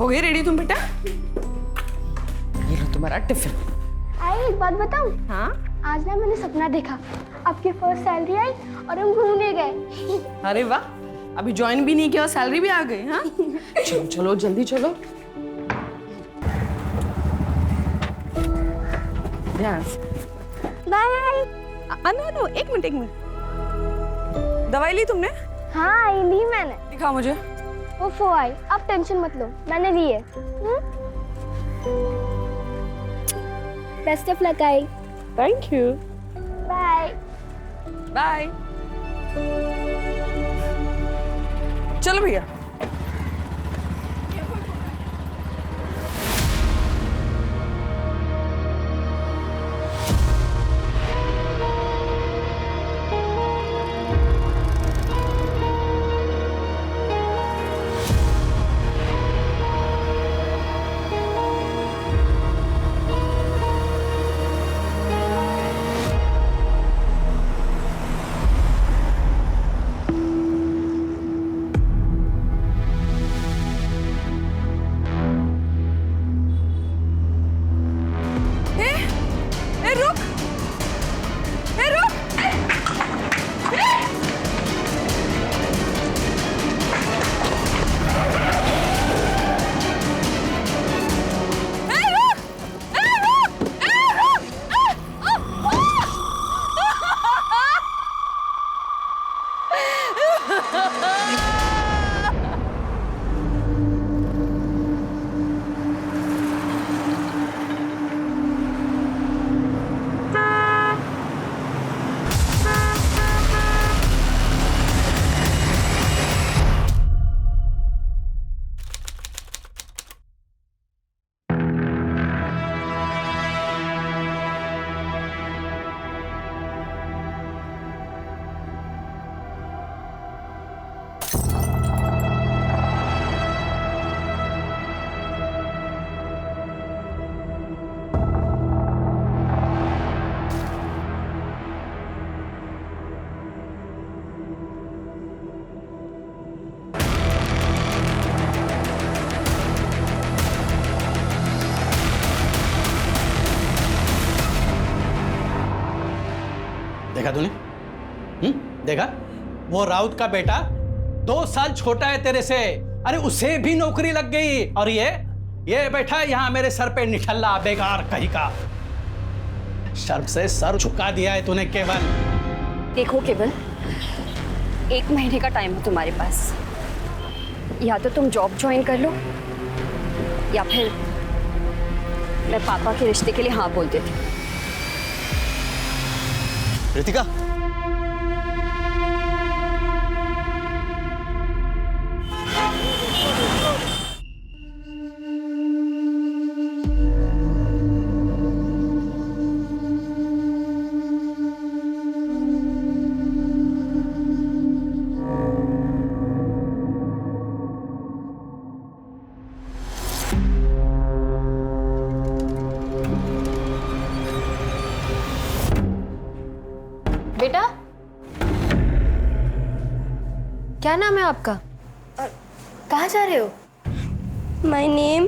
हो गई रेडी तुम बेटा? ये लो तुम्हारा टिफिन। आई एक बात बताऊं? हाँ? आज ना मैंने सपना देखा, आपकी फर्स्ट सैलरी आई और हम घूमने गए। अरे वाह, अभी ज्वाइन भी नहीं किया और सैलरी भी आ गई। हाँ चलो चलो जल्दी चलो। बाय। नो एक मिनट। दवाई ली तुमने? हाँ ली मैंने। दिखाओ मुझे। वो आई, आप टेंशन मत लो, मैंने ली है। बेस्ट ऑफ लक आई। Thank you. Bye bye. चलो भैया। देखा तूने? देखा? वो राउत का बेटा 2 साल छोटा है तेरे से, अरे उसे भी नौकरी लग गई, और ये बैठा यहाँ मेरे सर पे निठल्ला बेकार कहीं का। शर्म से सर झुका दिया है तूने केवल। देखो केवल, 1 महीने का टाइम है तुम्हारे पास, या तो तुम जॉब ज्वाइन कर लो या फिर मैं पापा के रिश्ते के लिए हाँ बोल देती हूँ। रितिका, बेटा, क्या नाम है आपका और कहाँ जा रहे हो? My name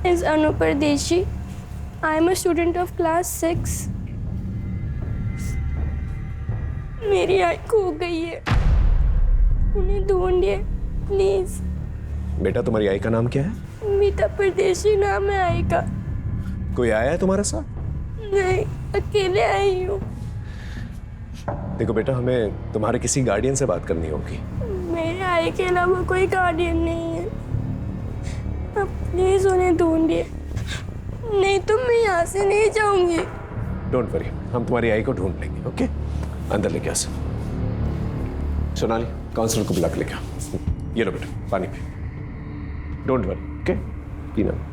is Anu Pardeshi. I am a student of class 6. मेरी आई खो गई है, उन्हें ढूंढिए प्लीज। बेटा तुम्हारी आई का नाम क्या है? मीता परदेशी नाम है आई का। कोई आया है तुम्हारे साथ? नहीं, अकेले आई हूँ। देखो बेटा, हमें तुम्हारे किसी गार्डियन से बात करनी होगी। मेरे आई के अलावा कोई गार्डियन नहीं है, आप प्लीज उन्हें ढूंढिए, नहीं तो मैं यहाँ से नहीं जाऊंगी। डोंट वरी, हम तुम्हारी आई को ढूंढ लेंगे। ओके, अंदर लेके आ। सोनाली, काउंसलर को बुला के लेके आ। ये लो बेटा, पानी पी। डोंट वरी, ओके, पीना।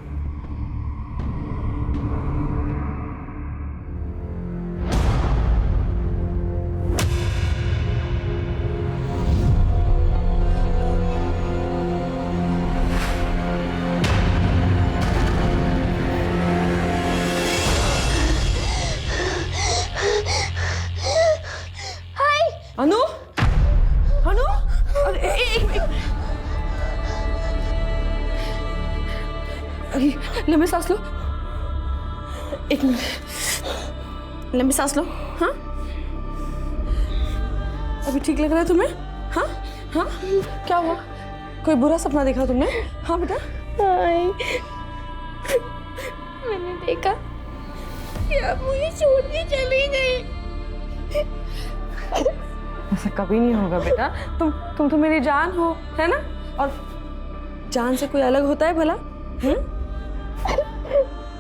अनु, अनु, एक सांस लो, एक मिनट, लंबी सांस लो। हाँ, अभी ठीक लग रहा है तुम्हें? हाँ हाँ, क्या हुआ? कोई बुरा सपना देखा तुमने? हाँ बेटा। आई, मैंने देखा कि आप मुझे छोड़ के चली गई। ऐसा कभी नहीं होगा बेटा, तुम तो मेरी जान हो, है ना? और जान से कोई अलग होता है भला?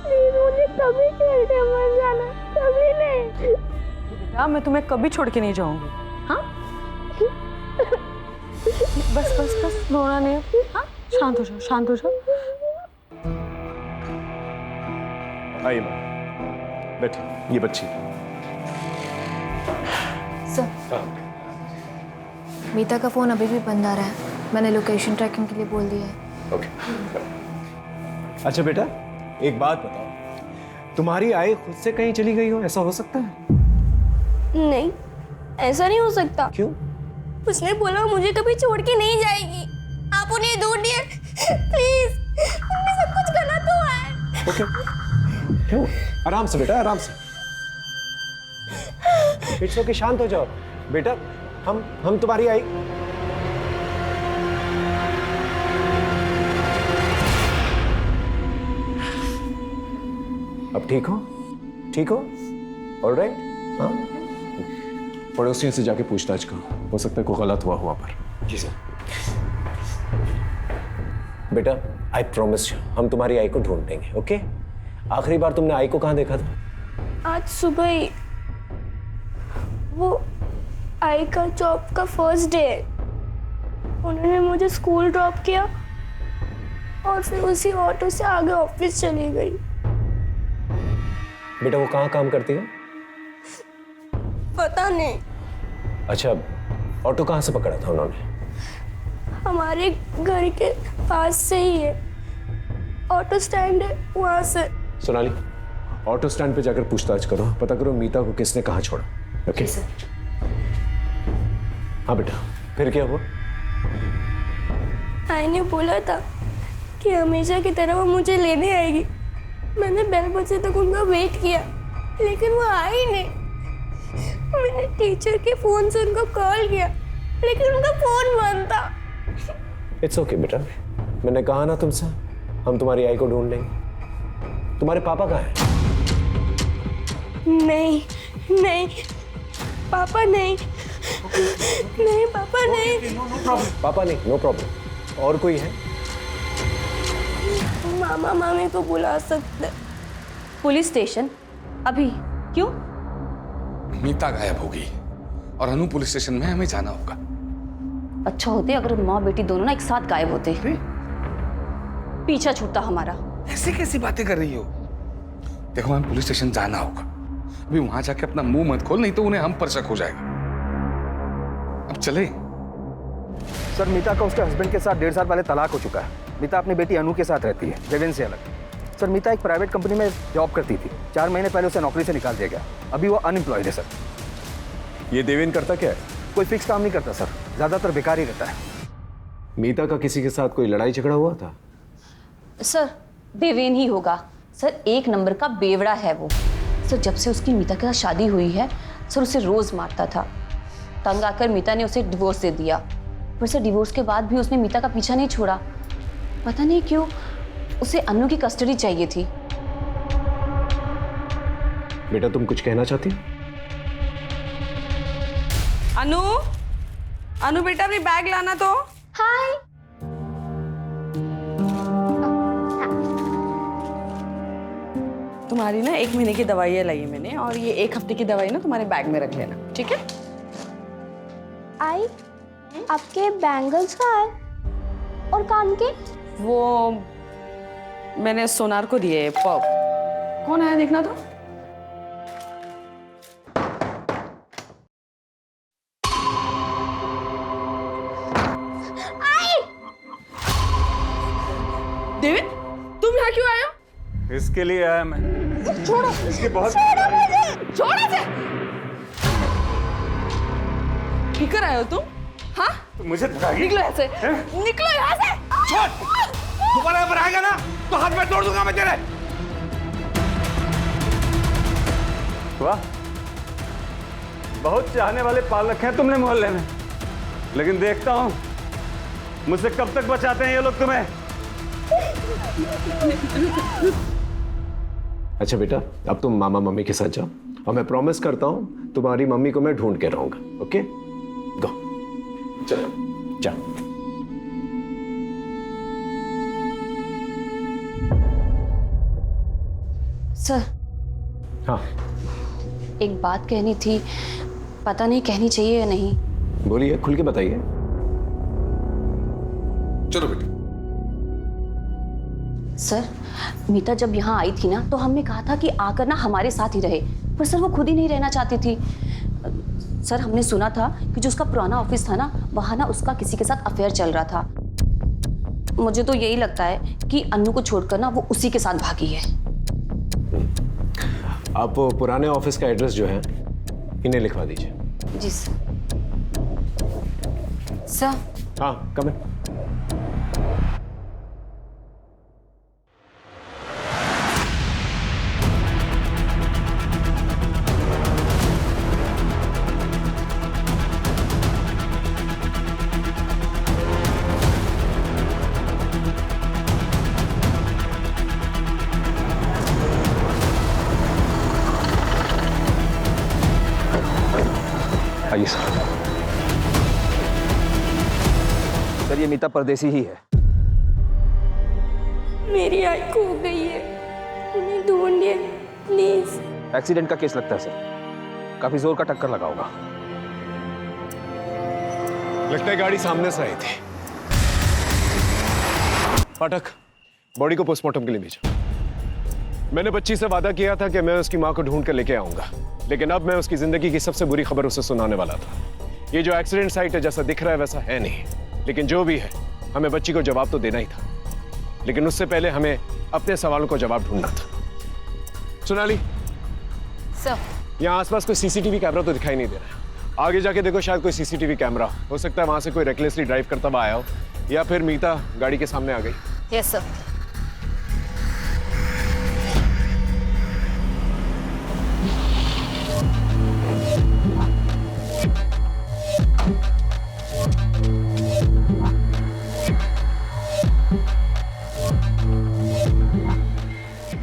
प्लीज मुझे कभी छोड़ के मत जाना, कभी नहीं। बेटा मैं तुम्हें कभी छोड़ के नहीं जाऊंगी। हाँ, बस बस बस, रोना नहीं। हाँ, शांत हो जाओ, शांत हो जाओ। आइए मैम, बैठिए, ये बच्ची। सर, मीता का फोन अभी भी बंद आ रहा है। मैंने लोकेशन ट्रैकिंग के लिए बोल दिया है। ओके। अच्छा बेटा, एक बात बताओ, तुम्हारी आई खुद से कहीं चली गई हो, ऐसा हो सकता है? नहीं, ऐसा नहीं हो सकता। क्यों? उसने बोला मुझे कभी छोड़ के नहीं जाएगी। आप उन्हें ढूंढिए प्लीज, उनमें सब कुछ गलत हुआ है। ओके, क्यों? आराम से बेटा, आराम से। इट्स ओके, शांत हो जाओ बेटा। हम तुम्हारी आई। अब ठीक हो? ठीक हो? ऑलराइट? हाँ, पड़ोसियों से जाके पूछताछ करो, हो सकता है कोई गलत हुआ वहां पर। जी सर। बेटा, आई प्रॉमिस यू, हम तुम्हारी आई को ढूंढ लेंगे। ओके? आखिरी बार तुमने आई को कहाँ देखा था? आज सुबह ही। वो आई का जॉब का फर्स्ट डे है। उन्होंने मुझे स्कूल ड्रॉप किया और फिर उसी ऑटो से आगे ऑफिस चली गई। बेटा वो कहाँ काम करती है? पता नहीं। अच्छा, ऑटो कहाँ से पकड़ा था उन्होंने? हमारे घर के पास से ही है, ऑटो स्टैंड है वहां से। सोनाली, ऑटो स्टैंड पे जाकर पूछताछ करो, पता करो मीता को किसने कहाँ छोड़ा। ओके? हाँ बेटा, फिर क्या हुआ? आई ने बोला था कि हमेशा की तरह वो मुझे लेने आएगी। मैंने 12 बजे तक उनका वेट किया, लेकिन वो आई नहीं। मैंने टीचर के फोन से उनको कॉल किया, लेकिन उनका फोन बंद था। इट्स ओके बेटा, मैंने कहा ना तुमसे, हम तुम्हारी आई को ढूंढ लेंगे। तुम्हारे पापा कहाँ हैं? नहीं नहीं पापा नहीं, नहीं पापा नहीं। पापा नहीं, नो प्रॉब्लम। और कोई है? मामा मामी को बुला सकते। Police station? अभी? क्यों? मीता गायब होगी और अनु पुलिस स्टेशन में हमें जाना होगा। अच्छा होते अगर माँ बेटी दोनों ना एक साथ गायब होते, पीछा छूटता हमारा। ऐसे कैसी बातें कर रही हो? देखो हमें पुलिस स्टेशन जाना होगा। अभी वहां जाके अपना मुंह मत खोल, नहीं तो उन्हें हम पर शक हो जाएगा। अब चले। सर, मीता का उसके हस्बैंड के साथ 1.5 साल पहले तलाक हो चुका है। मीता अपनी बेटी अनु के साथ रहती है, देवेन से अलग। सर, मीता एक प्राइवेट कंपनी में जॉब करती थी। 4 महीने पहले उसे नौकरी से निकाल दिया गया। अभी वो अनएम्प्लॉयड है सर। ये देवेन करता क्या है? कोई फिक्स काम नहीं करता सर, ज्यादातर बेकार ही रहता है। मीता का किसी के साथ कोई लड़ाई झगड़ा हुआ था? सर, देवेन ही होगा। सर, 1 नंबर का बेवड़ा है वो। सर, जब से उसकी मीता के साथ शादी हुई है, सर उसे रोज मारता था। तंग आकर मीता ने उसे डिवोर्स दे दिया। पर सर, डिवोर्स के बाद भी उसने मीता का पीछा नहीं छोड़ा। पता नहीं क्यों उसे अनु की कस्टडी चाहिए थी। बेटा तुम कुछ कहना चाहती हो? अनु, अनु बेटा अपनी बैग लाना तो। हाय। तुम्हारी ना 1 महीने की दवाइयाँ लाई है मैंने, और ये 1 हफ्ते की दवाई ना तुम्हारे बैग में रख लेना, ठीक है? आई, आपके बैंगल्स कहाँ है और कान के? वो मैंने सोनार को दिए। कौन आया देखना तो। देविन, तुम यहाँ क्यों आए हो? इसके लिए आया मैं। छोड़ो, इसके बहुत छोड़ो इसे। किकर आए हो तुम? हाँ? मुझे धरागी। निकलो यहाँ से, निकलो यहाँ से। दोबारा पर आएगा ना तो हाथ में तोड़ दूंगा मैं तेरे। वाह, बहुत चाहने वाले पाल रखे हैं तुमने मोहल्ले में, लेकिन देखता हूं मुझसे कब तक बचाते हैं ये लोग तुम्हें। अच्छा बेटा, अब तुम मामा मम्मी के साथ जाओ और मैं प्रॉमिस करता हूं तुम्हारी मम्मी को मैं ढूंढ के रहूंगा। ओके, गो, चलो जाओ। सर, हाँ एक बात कहनी थी, पता नहीं कहनी चाहिए या नहीं। बोलिए, खुल के बताइए। चलो बेटा। सर, मीता जब यहाँ आई थी ना तो हमने कहा था कि आकर ना हमारे साथ ही रहे, पर सर वो खुद ही नहीं रहना चाहती थी। सर, हमने सुना था कि जो उसका पुराना ऑफिस था ना, वहाँ ना उसका किसी के साथ अफेयर चल रहा था। मुझे तो यही लगता है कि अन्नू को छोड़कर ना वो उसी के साथ भागी है। आप पुराने ऑफिस का एड्रेस जो है इन्हें लिखवा दीजिए। जी सर। सर, हाँ, कम इन। आइए सर, ये मीता परदेसी ही है। मेरी आई खो गई है, उन्हें ढूंढिए प्लीज। एक्सीडेंट का केस लगता है सर, काफी जोर का टक्कर लगा होगा। लगता है गाड़ी सामने से आई थी। पाठक, बॉडी को पोस्टमार्टम के लिए भेजो। मैंने बच्ची से वादा किया था कि मैं उसकी मां को ढूंढ कर लेके आऊंगा, लेकिन अब मैं उसकी जिंदगी की सबसे बुरी खबर उसे सुनाने वाला था। ये जो एक्सीडेंट साइट है जैसा दिख रहा है वैसा है नहीं, लेकिन जो भी है हमें बच्ची को जवाब तो देना ही था, लेकिन उससे पहले हमें अपने सवालों को जवाब ढूंढना था। सोनाली सर, यहाँ आसपास कोई सीसीटीवी कैमरा तो दिखाई नहीं दे रहा है। आगे जाके देखो, शायद कोई सीसीटीवी कैमरा हो सकता है वहां से कोई रेकलेसली ड्राइव करता हुआ आया हो, या फिर मीता गाड़ी के सामने आ गई। Yes sir.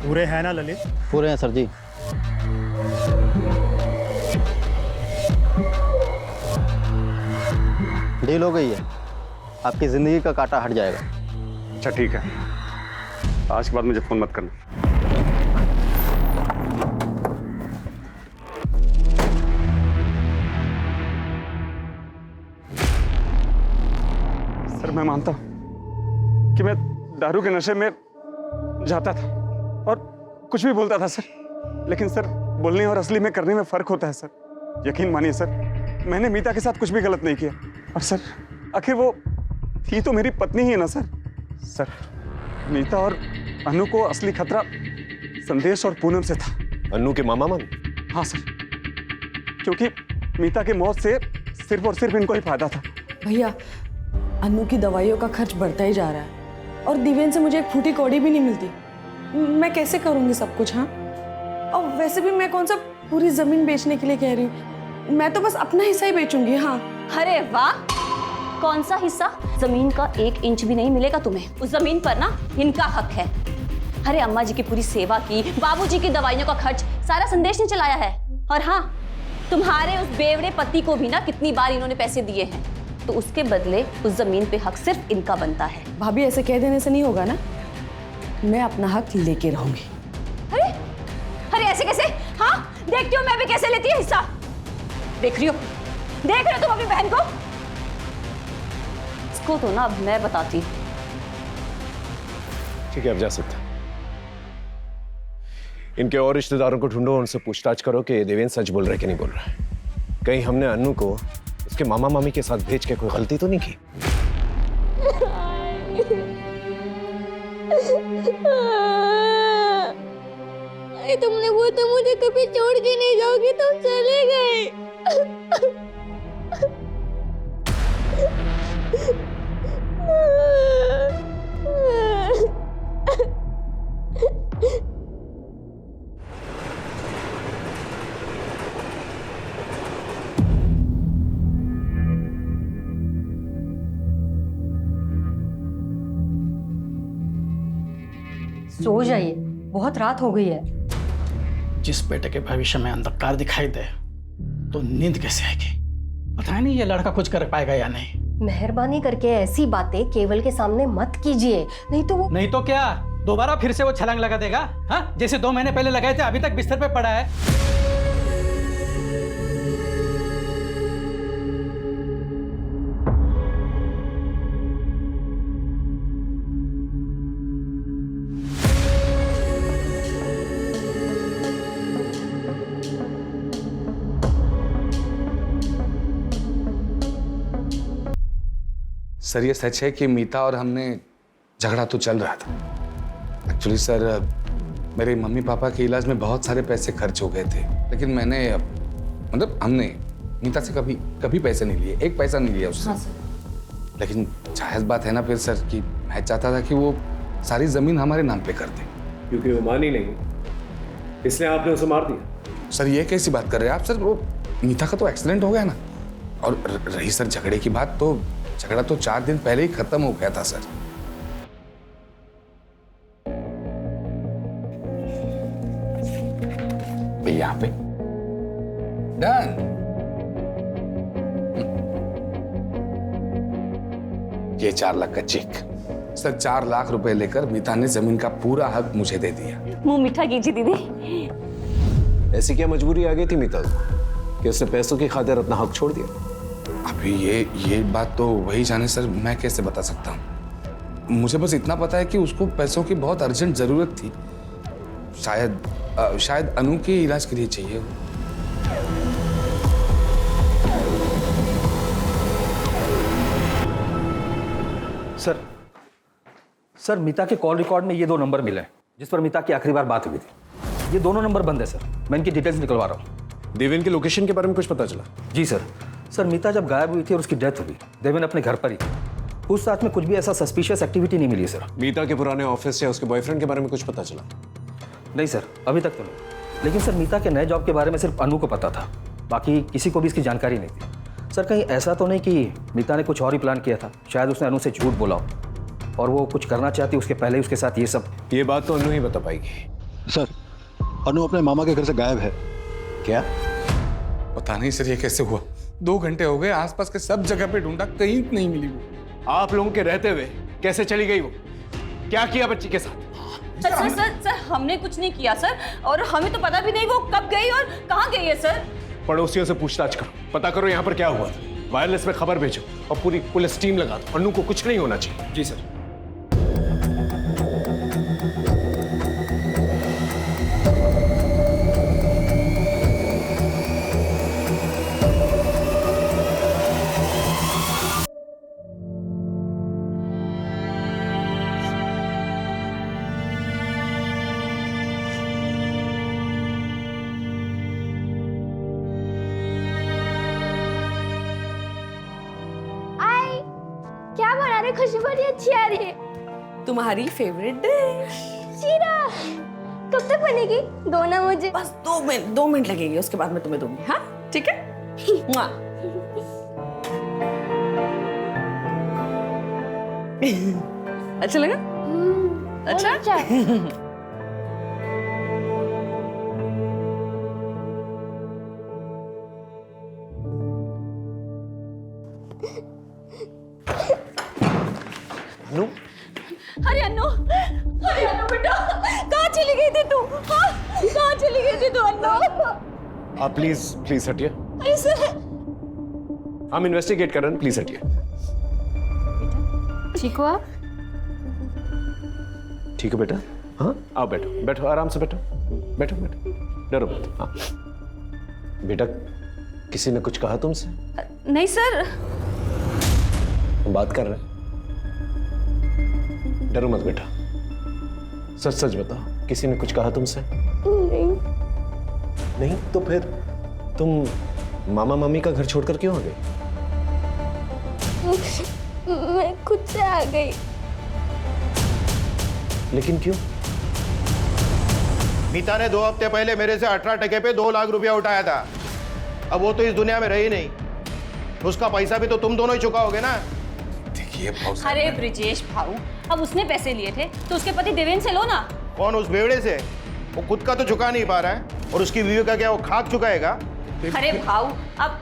पूरे हैं ना ललित? पूरे हैं सर जी। डील हो गई है, आपकी जिंदगी का कांटा हट जाएगा। अच्छा ठीक है, आज के बाद मुझे फोन मत करना। सर, मैं मानता हूं कि मैं दारू के नशे में जाता था और कुछ भी बोलता था सर, लेकिन सर बोलने और असली में करने में फर्क होता है सर। यकीन मानिए सर, मैंने मीता के साथ कुछ भी गलत नहीं किया, और सर आखिर वो थी तो मेरी पत्नी ही है ना सर। सर, मीता और अनु को असली खतरा संदेश और पूनम से था। अन्नू के मामा मामी? हाँ सर, क्योंकि मीता की मौत से सिर्फ और सिर्फ इनको ही फायदा था। भैया, अन्नू की दवाइयों का खर्च बढ़ता ही जा रहा है और दिव्यन से मुझे एक फूटी कौड़ी भी नहीं मिलती। मैं कैसे करूंगी सब कुछ? हाँ, और वैसे भी मैं कौन सा पूरी जमीन बेचने के लिए कह रही हूँ, मैं तो बस अपना हिस्सा ही बेचूंगी। हाँ। अरे वाह, कौन सा हिस्सा? जमीन का 1 इंच भी नहीं मिलेगा तुम्हें। उस जमीन पर ना इनका हक है। अरे अम्मा जी की पूरी सेवा की, बाबूजी की दवाइयों का खर्च सारा संदेश ने चलाया है। और हाँ, तुम्हारे उस बेवड़े पति को भी ना कितनी बार इन्होंने पैसे दिए हैं, तो उसके बदले उस जमीन पे हक सिर्फ इनका बनता है। भाभी, ऐसे कह देने से नहीं होगा ना, मैं अपना हक लेके रहूंगी। अरे अरे ऐसे कैसे? हाँ, देखती हो मैं भी कैसे लेती है हिस्सा। देख रही हो तुम अपनी बहन को? इसको तो ना अब मैं बताती। ठीक है, अब जा सकते हैं। इनके और रिश्तेदारों को ढूंढो, उनसे पूछताछ करो कि देवेंद्र सच बोल रहा है कि नहीं बोल रहा है। कहीं हमने अन्नू को उसके मामा मामी के साथ भेज के कोई गलती तो नहीं की? तुमने वो तो मुझे कभी छोड़ के नहीं जाओगे, तुम चले गए। सो जाइए, बहुत रात हो गई है। जिस बेटे के भविष्य में अंधकार दिखाई दे तो नींद कैसे आएगी? पता नहीं ये लड़का कुछ कर पाएगा या नहीं। मेहरबानी करके ऐसी बातें केवल के सामने मत कीजिए, नहीं तो वो नहीं तो क्या दोबारा फिर से वो छलांग लगा देगा? हाँ, जैसे 2 महीने पहले लगाए थे, अभी तक बिस्तर पे पड़ा है। सर ये सच है कि मीता और हमने झगड़ा तो चल रहा था। एक्चुअली सर मेरे मम्मी पापा के इलाज में बहुत सारे पैसे खर्च हो गए थे, लेकिन मैंने मतलब हमने मीता से कभी पैसे नहीं लिए, एक पैसा नहीं लिया उससे। हाँ सर। लेकिन जायज़ बात है ना फिर सर कि मैं चाहता था कि वो सारी ज़मीन हमारे नाम पे कर दे। क्योंकि वो मानी नहीं, इसलिए आपने उसे मार दिया। सर ये कैसी बात कर रहे हैं आप? सर वो मीता का तो एक्सीडेंट हो गया ना, और रही सर झगड़े की बात, तो झगड़ा तो 4 दिन पहले ही खत्म हो गया था सर। यहाँ पे डन। ये 4 लाख का चेक। सर 4 लाख रुपए लेकर मीता ने जमीन का पूरा हक मुझे दे दिया। मुंह मीठा कीजिए दीदी। ऐसी क्या मजबूरी आ गई थी मीता को कि उसने पैसों की खातिर अपना हक छोड़ दिया? अभी ये बात तो वही जाने सर, मैं कैसे बता सकता हूँ। मुझे बस इतना पता है कि उसको पैसों की बहुत अर्जेंट जरूरत थी। शायद अनु के इलाज के लिए चाहिए। सर मीता के कॉल रिकॉर्ड में ये 2 नंबर मिले हैं जिस पर मीता की आखिरी बार बात हुई थी। ये दोनों नंबर बंद है सर, मैं इनकी डिटेल्स निकलवा रहा हूँ। देवेन की लोकेशन के बारे में कुछ पता चला? जी सर। सर मीता जब गायब हुई थी और उसकी डेथ हुई, देवेन अपने घर पर ही था। उस साथ में कुछ भी ऐसा सस्पिशियस एक्टिविटी नहीं मिली सर। मीता के पुराने ऑफिस या उसके बॉयफ्रेंड के बारे में कुछ पता चला? नहीं सर, अभी तक तो नहीं। लेकिन सर मीता के नए जॉब के बारे में सिर्फ अनु को पता था, बाकी किसी को भी इसकी जानकारी नहीं थी। सर कहीं ऐसा तो नहीं कि मीता ने कुछ और ही प्लान किया था? शायद उसने अनु से झूठ बोला हो और वो कुछ करना चाहती उसके पहले उसके साथ ये सब। ये बात तो अनु ही बता पाएगी। सर अनु अपने मामा के घर से गायब है। क्या? पता नहीं सर ये कैसे हुआ। 2 घंटे हो गए, आसपास के सब जगह पे ढूंढा, कहीं नहीं मिली वो। आप लोगों के रहते हुए कैसे चली गई वो? क्या किया बच्ची के साथ? सर हमने कुछ नहीं किया सर, और हमें तो पता भी नहीं वो कब गई और कहाँ गई है सर। पड़ोसियों से पूछताछ करो, पता करो यहाँ पर क्या हुआ था। वायरलेस में खबर भेजो और पूरी पुलिस टीम लगा दो। अनु को कुछ नहीं होना चाहिए। जी सर। क्या बना रहे? खुशबू बड़ी अच्छी आ रही है। तुम्हारी फेवरेट डिश। शीरा कब तक बनेगी? दो ना मुझे। बस 2 मिनट लगेंगे, उसके बाद मैं तुम्हें दूंगी। हाँ ठीक है। मुआ। अच्छा लगा? अच्छा। अनु? अरे अनु बेटा, कहाँ चली गई थी तू? हाँ, कहाँ चली गई थी तू अनु? आप प्लीज हटिए। अरे सर, हम इन्वेस्टिगेट कर रहे हैं, प्लीज हटिए। ठीक हो आप? ठीक है बेटा। हाँ आओ, बैठो आराम से बैठो, डरो मत। हाँ बेटा, किसी ने कुछ कहा तुमसे? नहीं सर। हम बात कर रहे हैं, डरो मत बेटा। सच बताओ, किसी ने कुछ कहा तुमसे? नहीं तो फिर तुम मामा मम्मी का घर छोड़कर क्यों आ गई? मैं खुद से आ गई। लेकिन क्यों? मीता ने 2 हफ्ते पहले मेरे से 18 टके पे 2 लाख रुपया उठाया था। अब वो तो इस दुनिया में रही नहीं, उसका पैसा भी तो तुम दोनों ही चुकाओगे ना। देखिए अरे ब्रिजेश भाऊ, अब उसने पैसे लिए थे तो उसके पति देवेन से लो ना। कौन उस बेवड़े से? वो खुद का तो चुका नहीं पा रहा है और उसकी बीवी का क्या वो खाक चुकाएगा? अरे भाऊ अब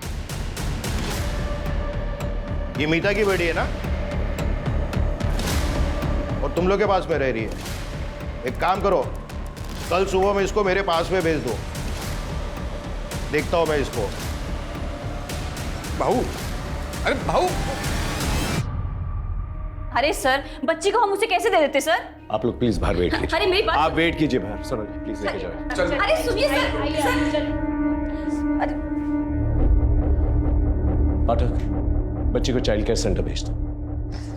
ये मीता की बेटी है ना, और तुम लोग के पास में रह रही है। एक काम करो, कल सुबह में इसको मेरे पास में भेज दो, देखता हूं मैं इसको। भाऊ, अरे भाऊ, अरे सर बच्ची को हम उसे कैसे दे देते सर? आप लोग प्लीज बाहर वेट कीजिए। अरे मेरी बात आप वेट कीजिए बाहर। सुनो प्लीज लेके जाओ। अरे सुनिए सर। अरे पाठक, बच्ची को चाइल्ड केयर सेंटर भेज दो।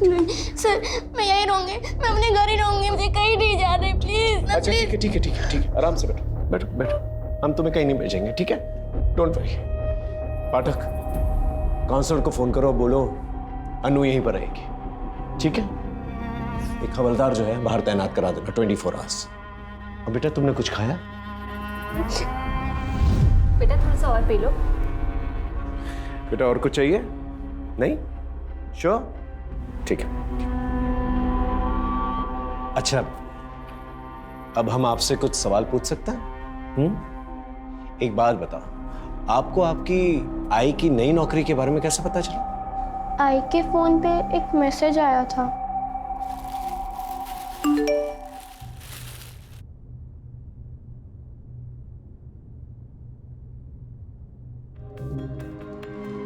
नहीं सर, मैं यहीं रहूंगी, मैं अपने घर ही रहूंगी, मुझे कहीं नहीं जाने प्लीज। अच्छा ठीक है, ठीक है, ठीक है, ठीक है, आराम से बैठो, बैठो, बैठो। हम तुम्हें कहीं नहीं भेजेंगे, ठीक है? Don't worry. पाठक, काउंसलर को फोन करो, बोलो अनु यहीं पर रहेगी, ठीक है? एक हवलदार जो है बाहर तैनात करा देना 24 आवर्स। अब बेटा तुमने कुछ खाया? बेटा थोड़ा सा और पी लो। बेटा और कुछ चाहिए? नहीं? श्योर? ठीक है। अच्छा, अब हम आपसे कुछ सवाल पूछ सकते हैं? एक बात बताओ, आपको आपकी आई की नई नौकरी के बारे में कैसे पता चला? आई के फोन पे एक मैसेज आया था।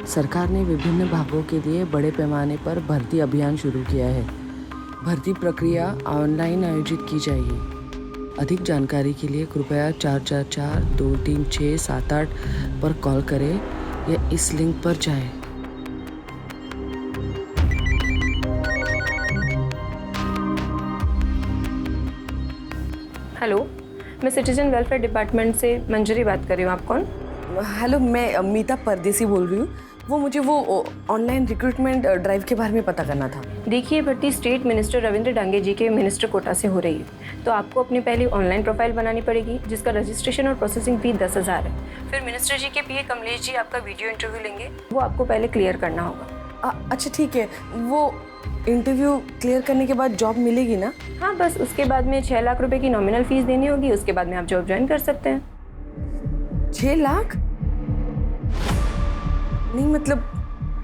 सरकार ने विभिन्न विभागों के लिए बड़े पैमाने पर भर्ती अभियान शुरू किया है। भर्ती प्रक्रिया ऑनलाइन आयोजित की जाएगी। अधिक जानकारी के लिए कृपया 444-236-78 पर कॉल करें या इस लिंक पर जाएं। हेलो, मैं सिटीजन वेलफेयर डिपार्टमेंट से मंजरी बात कर रही हूँ। आप कौन? हेलो, मैं मीता परदेसी बोल रही हूँ। मुझे ऑनलाइन रिक्रूटमेंट ड्राइव के बारे में पता करना था। देखिए, भर्ती स्टेट मिनिस्टर रविंद्र डांगे जी के मिनिस्टर कोटा से हो रही है, तो आपको अपनी पहली ऑनलाइन प्रोफाइल बनानी पड़ेगी, जिसका रजिस्ट्रेशन और प्रोसेसिंग फी 10,000 है। फिर मिनिस्टर जी के पीए कमलेश जी आपका वीडियो इंटरव्यू लेंगे, वो आपको पहले क्लियर करना होगा। अच्छा ठीक है, वो इंटरव्यू क्लियर करने के बाद जॉब मिलेगी ना? हाँ, बस उसके बाद में 6 लाख रुपए की नॉमिनल फीस देनी होगी। उसके बाद में आप जॉब ज्वाइन कर सकते हैं। 6 लाख? नहीं, मतलब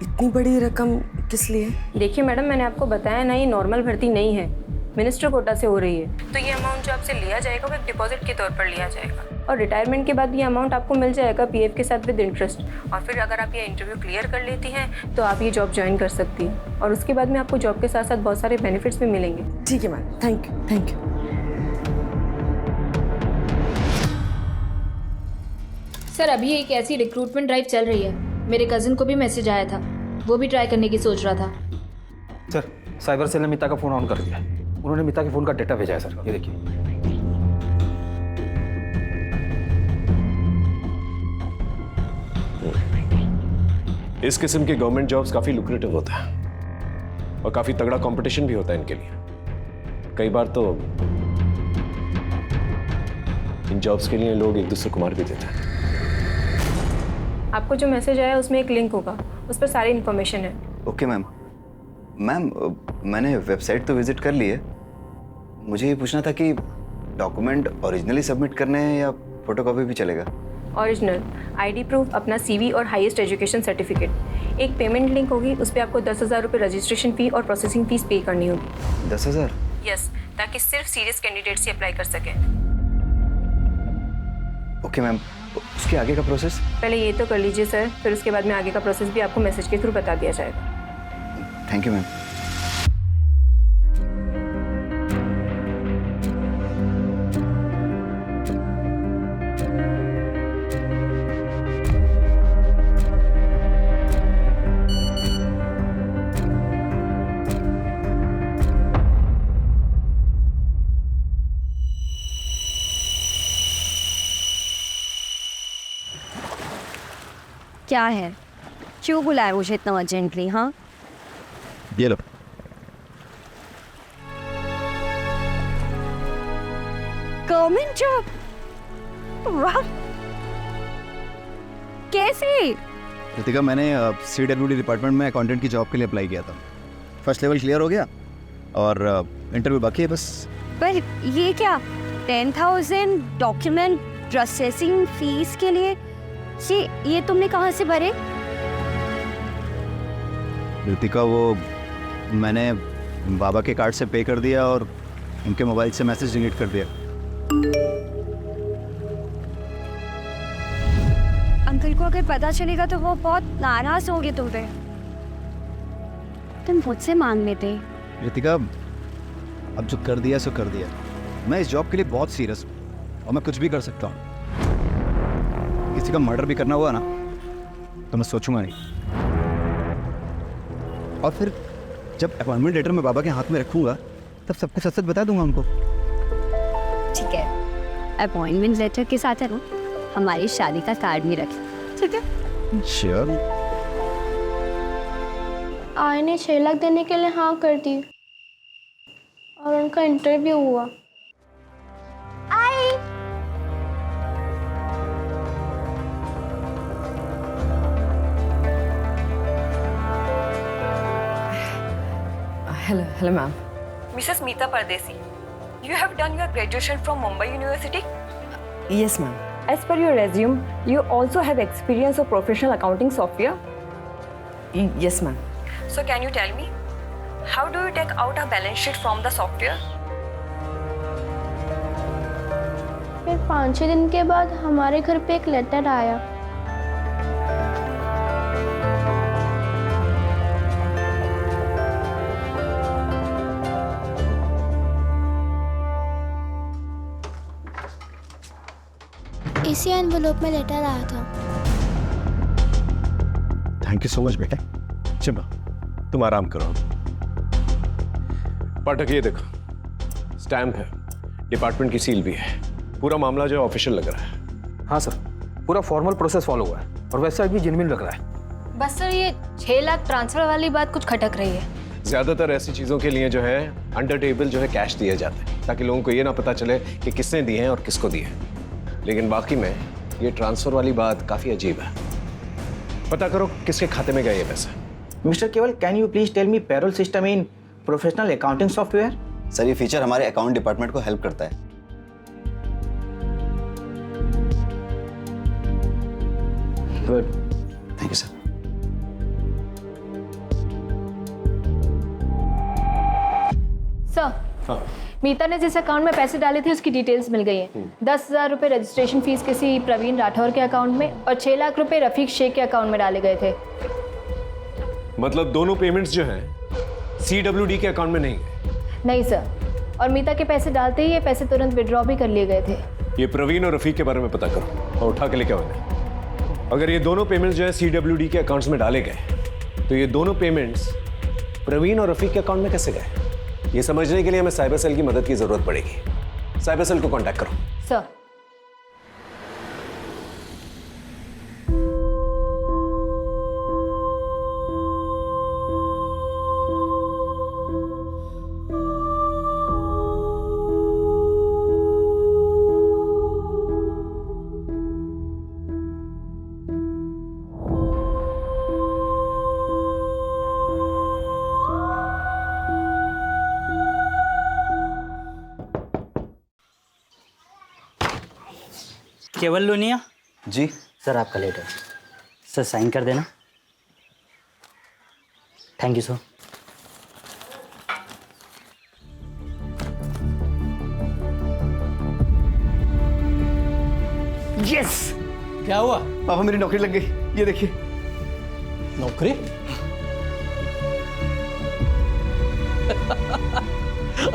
इतनी बड़ी रकम किस लिए? देखिए मैडम, मैंने आपको बताया ना, ये नॉर्मल भर्ती नहीं है, मिनिस्टर कोटा से हो रही है। तो ये अमाउंट जो आपसे लिया जाएगा वो एक डिपॉजिट के तौर पर लिया जाएगा, और रिटायरमेंट के बाद ये अमाउंट आपको मिल जाएगा पीएफ के साथ विद इंटरेस्ट। और फिर अगर आप ये इंटरव्यू क्लियर कर लेती हैं तो आप ये जॉब ज्वाइन कर सकती हैं, और उसके बाद में आपको जॉब के साथ साथ बहुत सारे बेनिफिट्स भी मिलेंगे। ठीक है ma'am, thank you, thank you. Sir, अभी एक ऐसी रिक्रूटमेंट ड्राइव चल रही है। मेरे कजिन को भी मैसेज आया था, वो भी ट्राई करने की सोच रहा था। सर, साइबर सेल ने मीता का फोन ऑन कर दिया है। उन्होंने मीता के फोन का डेटा भेजा है सर, ये देखिए। इस किस्म के गवर्नमेंट जॉब्स काफी लुक्रेटिव होता है और काफी तगड़ा कंपटीशन भी होता है इनके लिए। कई बार तो इन जॉब्स के लिए लोग एक दूसरे को मार भी देते हैं। आपको जो मैसेज आया उसमें एक लिंक होगा, उस पर सारी इन्फॉर्मेशन है। Okay ma'am. मैम, मैंने वेबसाइट तो विजिट कर ली है। मुझे ये पूछना था कि डॉक्यूमेंट ओरिजिनली सबमिट करने हैं या फोटोकॉपी भी चलेगा? ओरिजिनल, आईडी प्रूफ, अपना सीवी और हाईएस्ट एजुकेशन सर्टिफिकेट। एक पेमेंट लिंक होगी, उस पर आपको 10,000 रुपये रजिस्ट्रेशन फी और प्रोसेसिंग फीस पे करनी होगी। 10,000? यस, ताकि सिर्फ सीरियस कैंडिडेट्स ही अप्लाई कर सकें। ओके मैम, उसके आगे का प्रोसेस? पहले ये तो कर लीजिए सर, फिर उसके बाद में आगे का प्रोसेस भी आपको मैसेज के थ्रू बता दिया जाएगा। Thank you ma'am. क्या है? क्यों बुलाया मुझे इतना अर्जेंटली? हाँ, ये लो। Government job? वाह, कैसे? रितिका, मैंने CWD डिपार्टमेंट में अकाउंटेंट की जॉब के लिए अप्लाई किया था। फर्स्ट लेवल क्लियर हो गया और इंटरव्यू बाकी है बस। पर ये क्या? 10,000 डॉक्यूमेंट प्रोसेसिंग फीस के लिए? ये तुमने कहाँ से भरे? ऋतिका, वो मैंने बाबा के कार्ड से पे कर दिया और उनके मोबाइल से मैसेज डिलीट कर दिया। अंकल को अगर पता चलेगा तो वो बहुत नाराज होंगे तुम पे। तुम मुझसे मांग लेते। ऋतिका, अब जो कर दिया सो कर दिया। मैं इस जॉब के लिए बहुत सीरियस हूँ और मैं कुछ भी कर सकता हूँ। किसी का मर्डर भी करना हुआ ना तो मैं सोचूंगा नहीं। और फिर जब अपॉइंटमेंट लेटर मैं बाबा के हाथ में रखूंगा तब सब कुछ सच बता दूंगा उनको। ठीक है, अपॉइंटमेंट लेटर के साथ है ना हमारी शादी का कार्ड भी रखें, ठीक है? श्योर। आय ने 6 लाख देने के लिए हाँ कर दी और उनका इंटरव्यू हुआ। Hello ma'am. Mrs. Meeta Pardesi, you have done your graduation from Mumbai University? Yes ma'am. As per your resume, you also have experience of professional accounting software? Yes ma'am. So can you tell me, how do you take out a balance sheet from the software? फिर 5-6 दिन के बाद हमारे घर पे एक letter आया। इसी एनवेलोप में लेटर आया था। थैंक यू सो मच बेटा। चिम्मा, तुम आराम करो। पाठक, ये देखो, स्टैम्प है, डिपार्टमेंट की सील भी है। पूरा मामला जो है ऑफिशियल लग रहा है। हाँ सर, पूरा फॉर्मल प्रोसेस फॉलो हुआ है और वेबसाइट भी जेन्युइन लग रहा है। बस सर, ये 6 लाख ट्रांसफर वाली बात कुछ खटक रही है। ज्यादातर ऐसी चीजों के लिए जो है अंडर टेबल जो है कैश दिए जाते हैं ताकि लोगों को ये ना पता चले कि किसने दिए हैं और किसको दिए हैं। लेकिन बाकी में ये ट्रांसफर वाली बात काफी अजीब है। पता करो किसके खाते में गए ये पैसे। Mister Keval, can you please tell me payroll system in professional accounting software? Sir, ये फीचर हमारे अकाउंट डिपार्टमेंट को हेल्प करता है। Good, thank you sir. Sir, Meeta ने जिस अकाउंट में पैसे डाले थे उसकी डिटेल्स मिल गई हैं। 10,000 रुपये रजिस्ट्रेशन फीस किसी प्रवीण राठौर के अकाउंट में और 6 लाख रुपए रफीक शेख के अकाउंट में डाले गए थे। मतलब दोनों पेमेंट्स जो हैं CWD के अकाउंट में नहीं गए? नहीं सर, और मीता के पैसे डालते ही ये पैसे तुरंत विड्रॉ भी कर लिए गए थे। ये प्रवीण और रफीक के बारे में पता करो और उठा के लेके आओ। अगर ये दोनों पेमेंट्स जो है CWD के अकाउंट्स में डाले गए तो ये दोनों पेमेंट्स प्रवीण और रफीक के अकाउंट में कैसे गए? ये समझने के लिए हमें साइबर सेल की मदद की जरूरत पड़ेगी। साइबर सेल को कांटेक्ट करो। सर, केवल लोनिया जी सर, आपका लेटर। सर साइन कर देना। Thank you sir. यस। क्या हुआ? पापा, मेरी नौकरी लग गई, ये देखिए। नौकरी?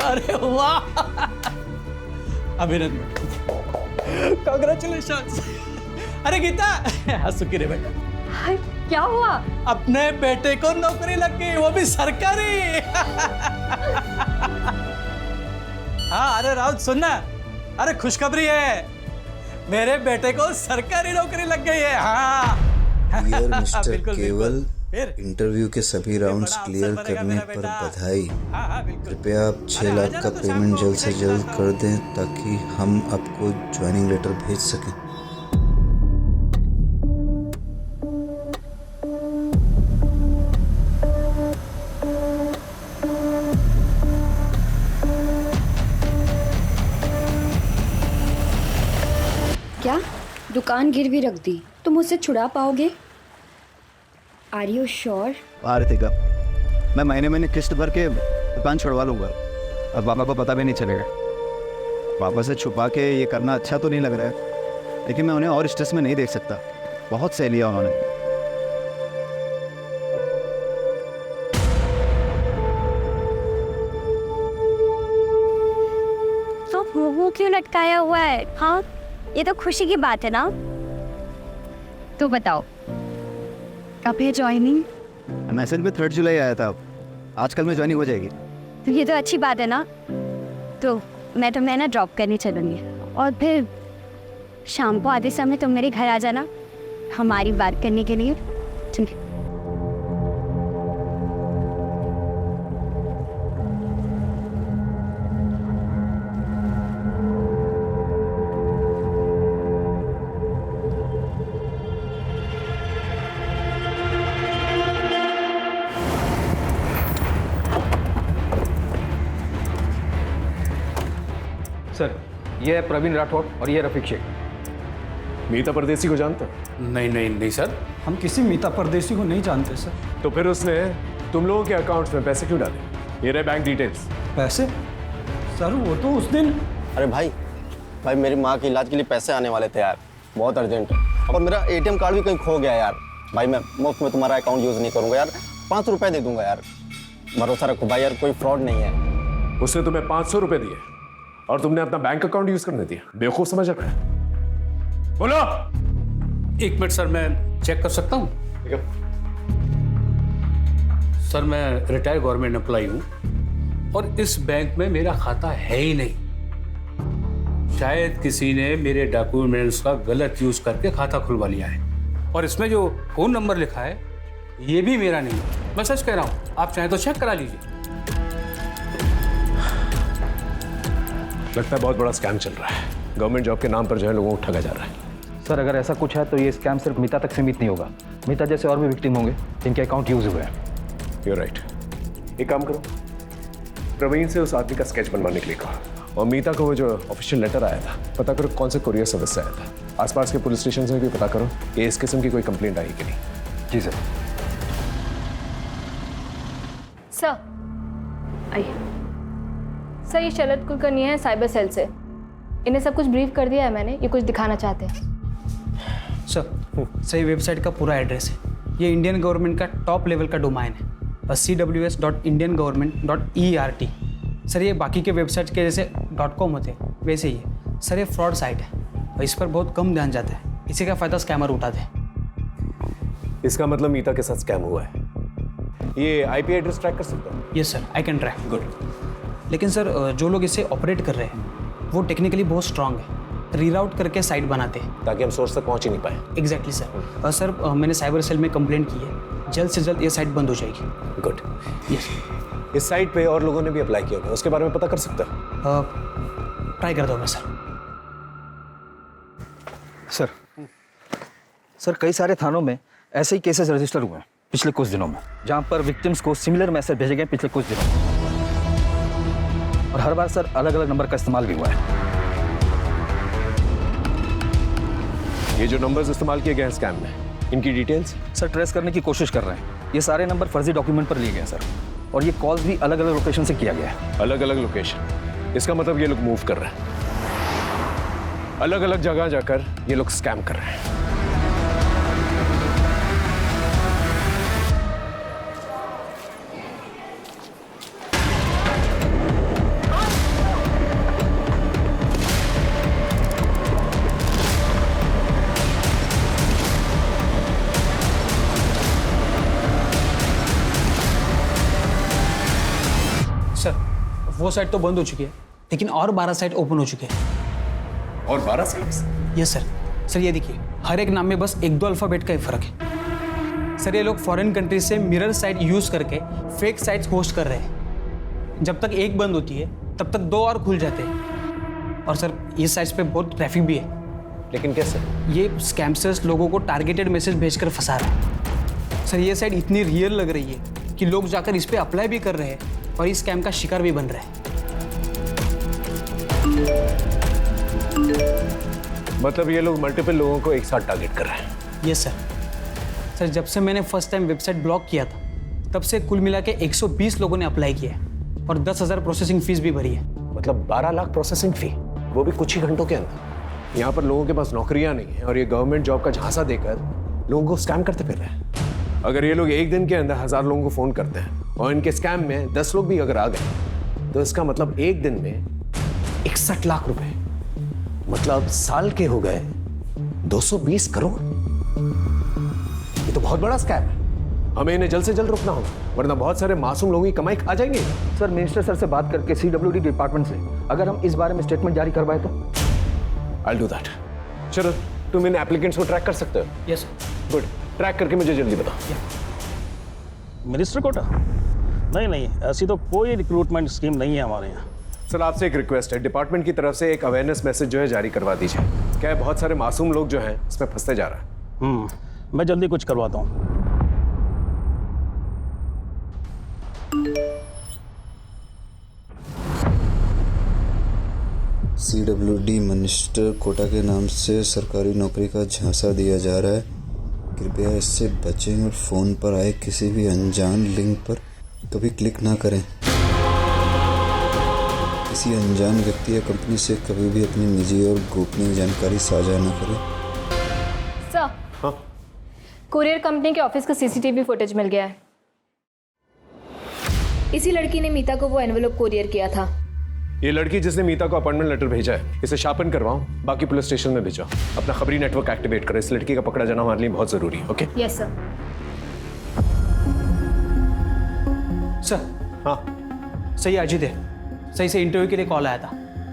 अरे वाह, अभिनंदन, कांग्रेचुलेशंस। अरे गीता, सुखी रे बेटा। क्या हुआ? अपने बेटे को नौकरी लग गई, वो भी सरकारी। हाँ, अरे राउत सुनना, अरे खुशखबरी है, मेरे बेटे को सरकारी नौकरी लग गई है। हाँ डियर मिस्टर केवल, इंटरव्यू के सभी राउंड्स क्लियर करने पर बधाई। कृपया आप 6 लाख का पेमेंट जल्द से जल्द कर दें ताकि हम आपको ज्वाइनिंग लेटर भेज सकें। दुकान गिरवी रख दी, तुम मुझसे छुड़ा पाओगे? Are you sure? आरतिका, मैं महीने महीने किस्त भर के दुकान छुड़वा लूँगा। अब पापा को पता भी नहीं चलेगा। पापा से छुपा के ये करना अच्छा तो नहीं लग रहा है, लेकिन मैं उन्हें और स्ट्रेस में नहीं देख सकता। बहुत सह लिया उन्होंने। तो मुंह क्यों लटकाया हुआ है? हाँ, ये तो खुशी की बात है ना। तो बताओ कब है ज्वाइनिंग? मैसेज में 3 जुलाई आया था, आजकल में ज्वाइनिंग हो जाएगी। तो ये तो अच्छी बात है ना। तो मैं तुम्हें ना ड्रॉप करने चलूँगी और फिर शाम को आधे समय तुम मेरे घर आ जाना हमारी बात करने के लिए। ठीक है? सर, ये है प्रवीण राठौर और ये रफीक शेख। मीता परदेसी को जानते हो? नहीं सर, हम किसी मीता परदेसी को नहीं जानते सर। तो फिर उसने तुम लोगों के अकाउंट्स में पैसे क्यों डाले? ये रहे बैंक डिटेल्स। पैसे? सर वो तो उस दिन। अरे भाई मेरी माँ के इलाज के लिए पैसे आने वाले थे यार, बहुत अर्जेंट है। और मेरा ATM कार्ड भी कहीं खो गया यार। भाई मैं मुफ्त में तुम्हारा अकाउंट यूज़ नहीं करूँगा यार, 5 रुपये दे दूंगा यार। भरोसा रखो भाई यार, कोई फ्रॉड नहीं है। उसने तुम्हें 500 रुपये दिए और तुमने अपना बैंक अकाउंट यूज करने दिया? बेवकूफ समझ रहा है? बोलो। 1 मिनट सर, मैं चेक कर सकता हूँ? सर मैं रिटायर्ड गवर्नमेंट एम्प्लॉय हूँ और इस बैंक में मेरा खाता है ही नहीं। शायद किसी ने मेरे डॉक्यूमेंट्स का गलत यूज करके खाता खुलवा लिया है। और इसमें जो फोन नंबर लिखा है ये भी मेरा नहीं है। मैं सच कह रहा हूँ, आप चाहें तो चेक करा लीजिए। लगता है बहुत बड़ा स्कैम चल रहा है। गवर्नमेंट जॉब के नाम पर जो है लोगों को ठगा जा रहा है। सर, अगर ऐसा कुछ है तो ये स्कैम सिर्फ मीता तक सीमित नहीं होगा। मीता जैसे और भी विक्टिम होंगे जिनके अकाउंट यूज हुए हैं। You're right. एक काम करो, प्रवीण से उस आदमी का स्केच बनवाने के लिए कहो और मीता को वो जो ऑफिशियल लेटर आया था पता करो कौन से कुरियर सर्विस से आया था। आसपास के पुलिस स्टेशन से भी पता करो कि इस किस्म की कोई कंप्लेंट आई कि नहीं। जी सर। सर आइए। सर ये शरद कुलकर्णी है साइबर सेल से। इन्हें सब कुछ ब्रीफ कर दिया है मैंने, ये कुछ दिखाना चाहते हैं। सर ये वेबसाइट का पूरा एड्रेस है। ये इंडियन गवर्नमेंट का टॉप लेवल का डोमाइन है, cws.indiangovernment.ert। सर ये बाकी के वेबसाइट के जैसे .com होते हैं वैसे ही है। सर ये फ्रॉड साइट है और इस पर बहुत कम ध्यान जाता है। इसी का फ़ायदा स्कैमर उठाते हैं। इसका मतलब मीता के साथ स्कैम हुआ है। ये IP एड्रेस ट्रैक कर सकता है? Yes sir, I can track. Good. लेकिन सर जो लोग इसे ऑपरेट कर रहे हैं वो टेक्निकली बहुत स्ट्रांग है, रीराउट करके साइट बनाते हैं ताकि हम सोर्स तक पहुंच ही नहीं पाए। Exactly sir. सर मैंने साइबर सेल में कंप्लेंट की है, जल्द से जल्द ये साइट बंद हो जाएगी। गुड। यस। इस साइट पे और लोगों ने भी अप्लाई किया होगा, उसके बारे में पता कर सकता है? ट्राई करता हूँ मैं सर। सर कई सारे थानों में ऐसे ही केसेस रजिस्टर हुए हैं पिछले कुछ दिनों में, जहां पर विक्टिम्स को सिमिलर मैसेज भेजे गए पिछले कुछ दिनों में। और हर बार सर अलग अलग नंबर का इस्तेमाल भी हुआ है। ये जो नंबर्स इस्तेमाल किए गए हैं स्कैम में, इनकी डिटेल्स सर ट्रेस करने की कोशिश कर रहे हैं। ये सारे नंबर फर्जी डॉक्यूमेंट पर लिए गए हैं सर, और ये कॉल्स भी अलग अलग लोकेशन से किया गया है। अलग अलग लोकेशन? इसका मतलब ये लोग मूव कर रहे हैं, अलग अलग जगह जाकर ये लोग स्कैम कर रहे हैं। सर वो साइट तो बंद हो चुकी है, लेकिन और 12 साइट ओपन हो चुके हैं। और 12 साइट्स? Yes sir. सर ये देखिए, हर एक नाम में बस 1-2 अल्फाबेट का ही फर्क है। सर ये लोग फॉरेन कंट्रीज से मिरर साइट यूज़ करके फेक साइट्स होस्ट कर रहे हैं। जब तक एक बंद होती है तब तक 2 और खुल जाते हैं। और सर ये साइट्स पे बहुत ट्रैफिक भी है। लेकिन कैसे? ये स्कैमर्स लोगों को टारगेटेड मैसेज भेजकर फंसा रहे हैं। सर ये साइट इतनी रियल लग रही है कि लोग जाकर इस पर अप्लाई भी कर रहे हैं और इस स्कैम का शिकार भी बन रहे हैं। मतलब ये लोग मल्टीपल लोगों को एक साथ टारगेट कर रहे हैं। Yes sir. सर जब से मैंने फर्स्ट टाइम वेबसाइट ब्लॉक किया था तब से कुल मिला के 120 लोगों ने अप्लाई किया है और 10,000 प्रोसेसिंग फीस भी भरी है। मतलब 12 लाख प्रोसेसिंग फी, वो भी कुछ ही घंटों के अंदर। यहाँ पर लोगों के पास नौकरियां नहीं है और ये गवर्नमेंट जॉब का झांसा देकर लोगों को स्कैम करते फिर रहे हैं। अगर ये लोग एक दिन के अंदर 1000 लोगों को फोन करते हैं और इनके स्कैम में 10 लोग भी अगर आ गए तो इसका मतलब एक दिन में 61 लाख रुपए, मतलब साल के हो गए 220 करोड़। ये तो बहुत बड़ा स्कैम है। हमें इन्हें जल्द से जल्द रोकना होगा वरना बहुत सारे मासूम लोगों की कमाई खा जाएंगे। सर मिनिस्टर सर से बात करके CWD डिपार्टमेंट से अगर हम इस बारे में स्टेटमेंट जारी करवाए तो। I'll do that. चलो तुम इन एप्लीकेंट्स को ट्रैक कर सकते हो? यस गुड, ट्रैक करके मुझे जल्दी बताओ। मिनिस्टर कोटा? नहीं, ऐसी तो कोई रिक्रूटमेंट स्कीम नहीं है हमारे यहाँ। सर आपसे एक रिक्वेस्ट है, डिपार्टमेंट की तरफ से एक अवेयरनेस मैसेज जो है जारी करवा दीजिए। क्या है, बहुत सारे मासूम लोग जो हैं इसमें फंसते जा रहा है। मैं जल्दी कुछ करवाता हूँ। CWD मिनिस्टर कोटा के नाम से सरकारी नौकरी का झांसा दिया जा रहा है, कृपया इससे बचें और फ़ोन पर आए किसी भी अनजान लिंक पर कभी क्लिक ना करें। किसी अनजान व्यक्ति या कंपनी से कभी भी अपनी निजी और गोपनीय जानकारी साझा न करें। सर, हाँ? कुरियर कंपनी के ऑफिस का CCTV फुटेज मिल गया है। इसी लड़की ने मीता को वो एनवेलप कुरियर किया था। ये लड़की जिसने मीता को अपॉइंटमेंट लेटर भेजा है, इसे शार्पन करवाओ, बाकी पुलिस स्टेशन में भेजो। अपना खबरी नेटवर्क एक्टिवेट करो। इस लड़की का पकड़ा जाना हमारे लिए बहुत जरूरी है। ओके? Yes sir. सर हाँ सही अजीत है, सही से इंटरव्यू के लिए कॉल आया था।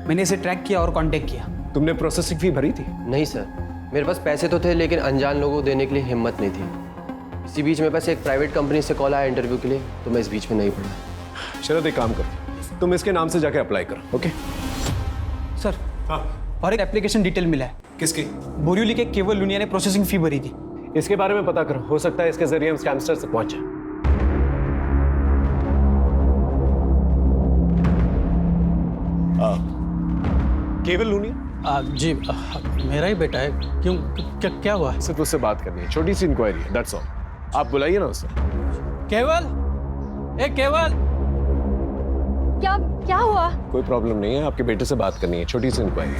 मैंने इसे ट्रैक किया और कांटेक्ट किया। तुमने प्रोसेसिंग फी भरी थी? नहीं सर, मेरे पास पैसे तो थे लेकिन अनजान लोगों को देने के लिए हिम्मत नहीं थी। इसी बीच मेरे पास एक प्राइवेट कंपनी से कॉल आया इंटरव्यू के लिए, तो मैं इस बीच में नहीं पड़ा। शरद एक काम करो, तुम इसके नाम से जाके अप्लाई करो। Okay sir? हाँ। और एक एप्लीकेशन डिटेल मिला है। किसकी? बोरिवली के केवल लुनिया ने प्रोसेसिंग फी भरी थी। इसके बारे में पता करो, हो सकता है इसके जरिए हम स्कैमस्टर तक पहुंचे। केवल लुनिया? जी मेरा ही बेटा है। क्यों, क्या हुआ? सिर्फ उससे बात करनी है, छोटी सी इंक्वायरी है, दैट्स ऑल। आप बुलाइए ना उसे। केवल, ए केवल, क्या हुआ? कोई प्रॉब्लम नहीं है, आपके बेटे से बात करनी है, छोटी सी इंक्वायरी।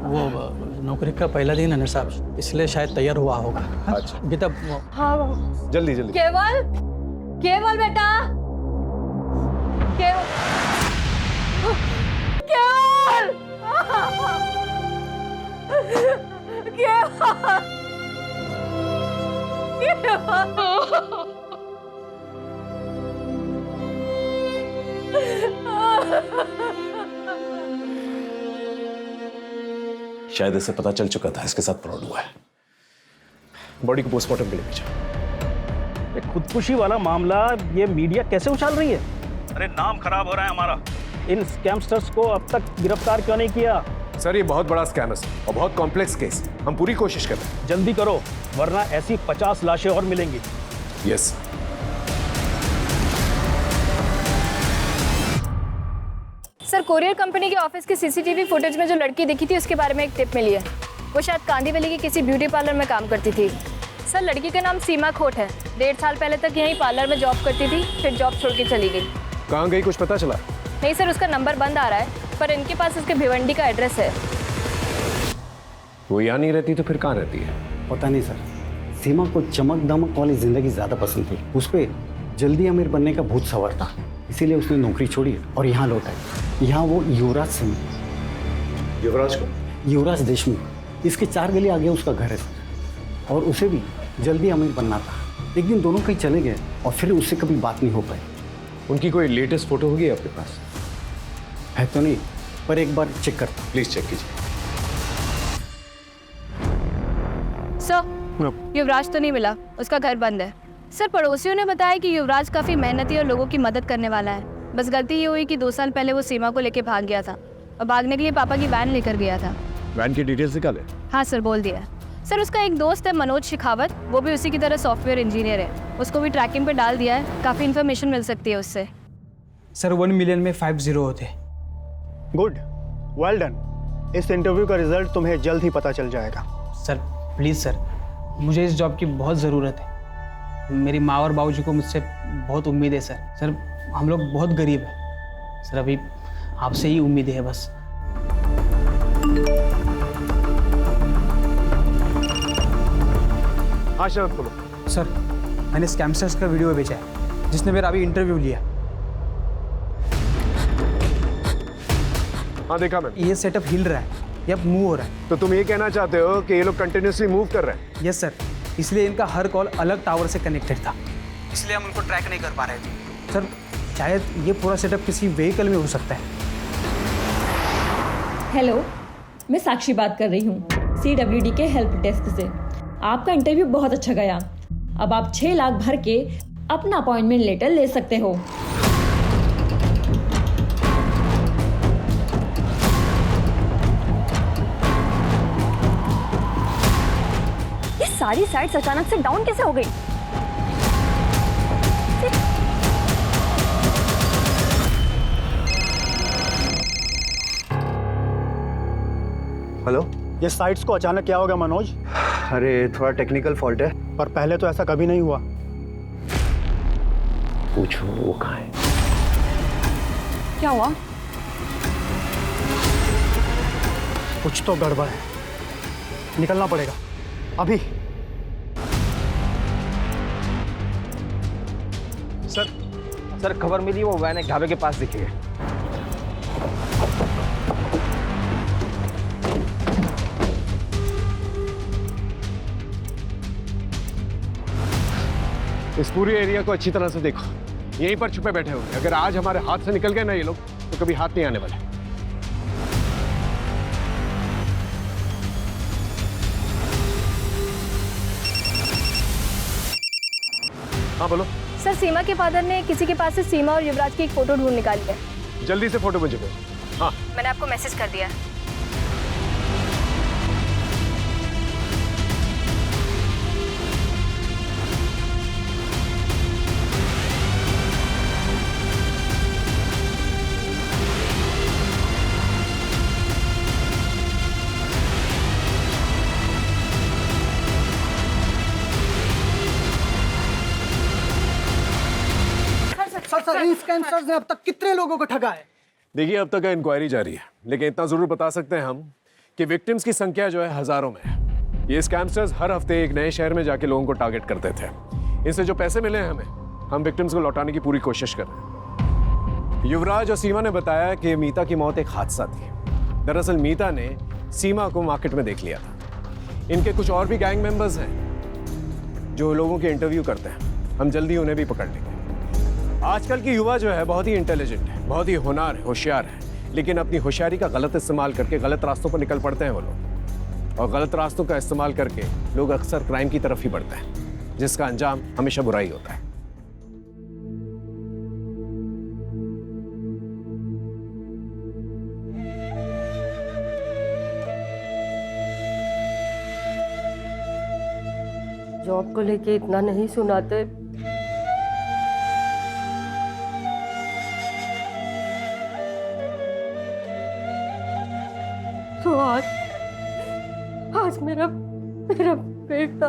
वो नौकरी का पहला दिन है ना साहब, इसलिए शायद तैयार हुआ होगा। अच्छा बेटा हाँ जल्दी। केवल, केवल बेटा, केवल, केवल, शायद इसे पता चल चुका था इसके साथ फ्रॉड हुआ है। बॉडी को पोस्टमार्टम के लिए भेजा। खुदकुशी वाला मामला ये मीडिया कैसे उछाल रही है? अरे नाम खराब हो रहा है हमारा। इन स्कैमस्टर्स को अब तक गिरफ्तार क्यों नहीं किया? सर ये बहुत बड़ा स्कैम है और बहुत कॉम्प्लेक्स केस, हम पूरी कोशिश कर रहे हैं। जल्दी करो वरना ऐसी 50 लाशें और मिलेंगी। यस। सर कोरियर कंपनी के ऑफिस की CCTV फुटेज में जो लड़की दिखी थी उसके बारे में एक टिप मिली है। वो शायद कांदीवली की किसी ब्यूटी पार्लर में काम करती थी। सर लड़की का नाम सीमा खोट है। 1.5 साल पहले तक यहीं पार्लर में जॉब करती थी, फिर जॉब छोड़ के चली गई। कहाँ गई कुछ पता चला? नहीं सर, उसका नंबर बंद आ रहा है, पर इनके पास उसके भिवंडी का एड्रेस है। वो यहाँ नहीं रहती तो फिर कहाँ रहती है? पता नहीं सर, सीमा को चमक दमक वाली जिंदगी ज़्यादा पसंद थी। उस पर जल्दी अमीर बनने का भूत सवार था, इसीलिए उसने नौकरी छोड़ी और यहाँ लौटा है। यहाँ वो युवराज सिंह। युवराज को? युवराज देशमुख। इसके 4 गली आगे उसका घर है और उसे भी जल्दी अमीर बनना था। एक दिन दोनों कहीं चले गए और फिर उससे कभी बात नहीं हो पाई। उनकी कोई लेटेस्ट फोटो होगी आपके पास? है तो नहीं, पर एक बार चेक करता। प्लीज चेक कीजिए। सर युवराज तो नहीं मिला, उसका घर बंद है। सर पड़ोसियों ने बताया कि युवराज काफ़ी मेहनती और लोगों की मदद करने वाला है। बस गलती ये हुई कि 2 साल पहले वो सीमा को लेके भाग गया था और भागने के लिए पापा की वैन लेकर गया था। वैन की डिटेल्स निकाले? हाँ सर, बोल दिया। सर उसका एक दोस्त है मनोज शेखावत, वो भी उसी की तरह सॉफ्टवेयर इंजीनियर है। उसको भी ट्रैकिंग पे डाल दिया है, काफ़ी इन्फॉर्मेशन मिल सकती है उससे। सर 1 मिलियन में 5 0 होते। Good, well done. इस इंटरव्यू का रिजल्ट तुम्हें जल्द ही पता चल जाएगा। सर प्लीज़ सर, मुझे इस जॉब की बहुत ज़रूरत है। मेरी माँ और बाबूजी को मुझसे बहुत उम्मीद है सर। सर हम लोग बहुत गरीब हैं सर, अभी आपसे ही उम्मीद है बस। हाँ शरद बोलो। सर मैंने स्कैमस्टर्स का वीडियो भेजा है जिसने मेरा अभी इंटरव्यू लिया। हाँ देखा मैंने। ये सेटअप हिल रहा है या मूव हो रहा है। तो तुम ये कहना चाहते हो कि ये लोग कंटिन्यूसली मूव कर रहे हैं? यस सर, इसलिए इनका हर कॉल अलग टावर से कनेक्टेड था, इसलिए हम उनको ट्रैक नहीं कर पा रहे थे। सर शायद ये पूरा सेटअप किसी व्हीकल में हो सकता है। हेलो, मैं साक्षी बात कर रही हूँ CWD के हेल्प डेस्क से। आपका इंटरव्यू बहुत अच्छा गया। अब आप 6 लाख भर के अपना अपॉइंटमेंट लेटर ले सकते हो। ये सारी साइट्स अचानक से डाउन कैसे हो गई? हेलो, ये साइट्स को अचानक क्या होगा मनोज? अरे थोड़ा टेक्निकल फॉल्ट है। पर पहले तो ऐसा कभी नहीं हुआ। पूछो वो कहाँ है। क्या हुआ? कुछ तो गड़बड़ है, निकलना पड़ेगा अभी। सर खबर मिली, वो वैन एक ढाबे के पास दिखी है। इस पूरे एरिया को अच्छी तरह से देखो, यहीं पर छुपे बैठे होंगे। अगर आज हमारे हाथ से निकल गए ना ये लोग, तो कभी हाथ नहीं आने वाले। हाँ बोलो। सर सीमा के फादर ने किसी के पास से सीमा और युवराज की एक फ़ोटो ढूंढ निकाली है। जल्दी से फोटो मुझे भेजो। हाँ मैंने आपको मैसेज कर दिया है। सर इन स्कैमर्स ने अब तक कितने लोगों को ठगा है? देखिए अब तक इंक्वायरी जारी है, लेकिन इतना जरूर बता सकते हैं हम कि विक्टिम्स की संख्या जो है हजारों में है। ये स्कैमस्टर्स हर हफ्ते एक नए शहर में जाके लोगों को टारगेट करते थे। इनसे जो पैसे मिले हैं हमें, हम विक्टिम्स को लौटाने की पूरी कोशिश कर रहे हैं। युवराज और सीमा ने बताया कि मीता की मौत एक हादसा थी। दरअसल मीता ने सीमा को मार्केट में देख लिया था। इनके कुछ और भी गैंग मेंबर्स हैं जो लोगों के इंटरव्यू करते हैं। हम जल्दी उन्हें भी पकड़ लेंगे। आजकल की युवा जो है बहुत ही इंटेलिजेंट है, बहुत ही होनहार है, होशियार है, लेकिन अपनी होशियारी का गलत इस्तेमाल करके गलत रास्तों पर निकल पड़ते हैं वो लोग। और गलत रास्तों का इस्तेमाल करके लोग अक्सर क्राइम की तरफ ही बढ़ते हैं, जिसका अंजाम हमेशा बुरा ही होता है। जॉब को लेके इतना नहीं सुनाते। तो आज मेरा बेटा